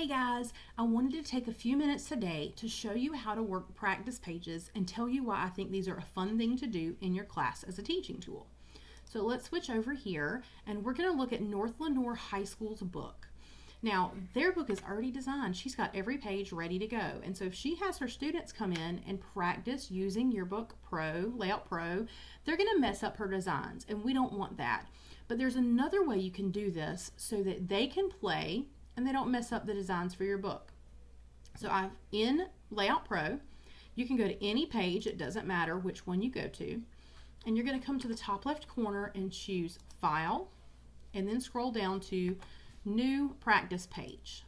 Hey guys, I wanted to take a few minutes today to show you how to work practice pages and tell you why I think these are a fun thing to do in your class as a teaching tool. So let's switch over here and we're going to look at North Lenoir High School's book. Now, their book is already designed. She's got every page ready to go. And so if she has her students come in and practice using Yearbook Pro, Layout Pro, they're going to mess up her designs, and we don't want that. But there's another way you can do this so that they can play and they don't mess up the designs for your book. So in Layout Pro, you can go to any page, it doesn't matter which one you go to, and you're going to come to the top left corner and choose File, and then scroll down to New Practice Page.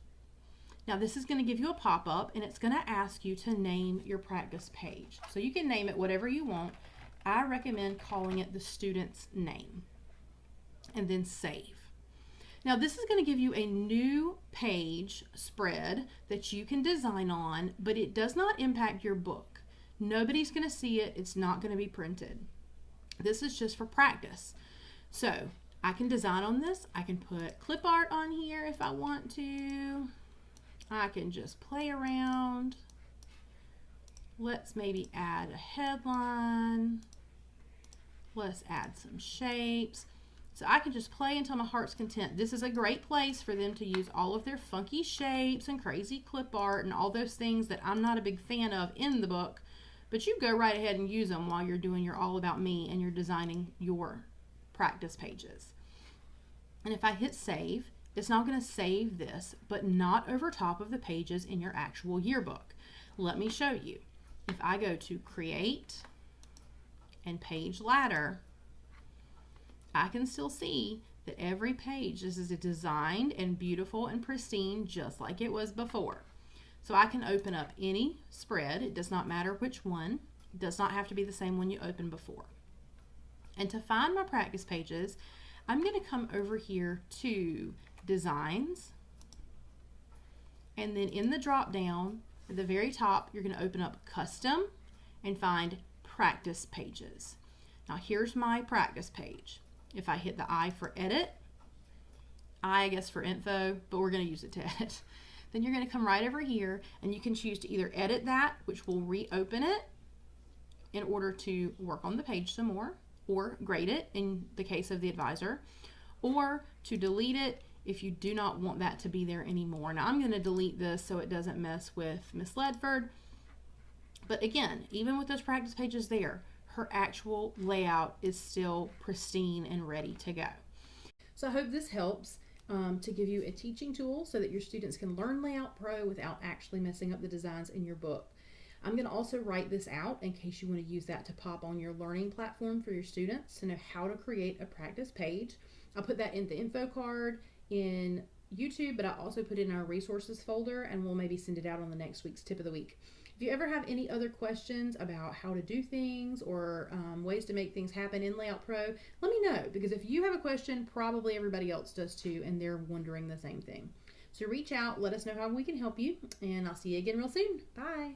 Now this is going to give you a pop-up, and it's going to ask you to name your practice page. So you can name it whatever you want. I recommend calling it the student's name, and then save. Now this is going to give you a new page spread that you can design on, but it does not impact your book. Nobody's going to see it. It's not going to be printed. This is just for practice. So I can design on this. I can put clip art on here if I want to. I can just play around. Let's maybe add a headline. Let's add some shapes. So I can just play until my heart's content. This is a great place for them to use all of their funky shapes and crazy clip art and all those things that I'm not a big fan of in the book. But you go right ahead and use them while you're doing your All About Me and you're designing your practice pages. And if I hit save, it's not going to save this, but not over top of the pages in your actual yearbook. Let me show you. If I go to Create and Page Ladder, I can still see that every page is designed and beautiful and pristine just like it was before. So I can open up any spread. It does not matter which one. It does not have to be the same one you opened before. And to find my practice pages, I'm going to come over here to Designs, and then in the drop down at the very top you're going to open up Custom and find Practice Pages. Now here's my practice page. If I hit the I for edit, I guess for info, but we're going to use it to edit, then you're going to come right over here and you can choose to either edit that, which will reopen it in order to work on the page some more, or grade it in the case of the advisor, or to delete it if you do not want that to be there anymore. Now I'm going to delete this so it doesn't mess with Miss Ledford. But again, even with those practice pages there, her actual layout is still pristine and ready to go. So I hope this helps to give you a teaching tool so that your students can learn Layout Pro without actually messing up the designs in your book. I'm going to also write this out in case you want to use that to pop on your learning platform for your students to know how to create a practice page. I'll put that in the info card in YouTube, but I also put it in our resources folder, and we'll maybe send it out on the next week's tip of the week. If you ever have any other questions about how to do things or ways to make things happen in Layout Pro, let me know, because if you have a question, probably everybody else does too, and they're wondering the same thing. So reach out, let us know how we can help you, and I'll see you again real soon. Bye.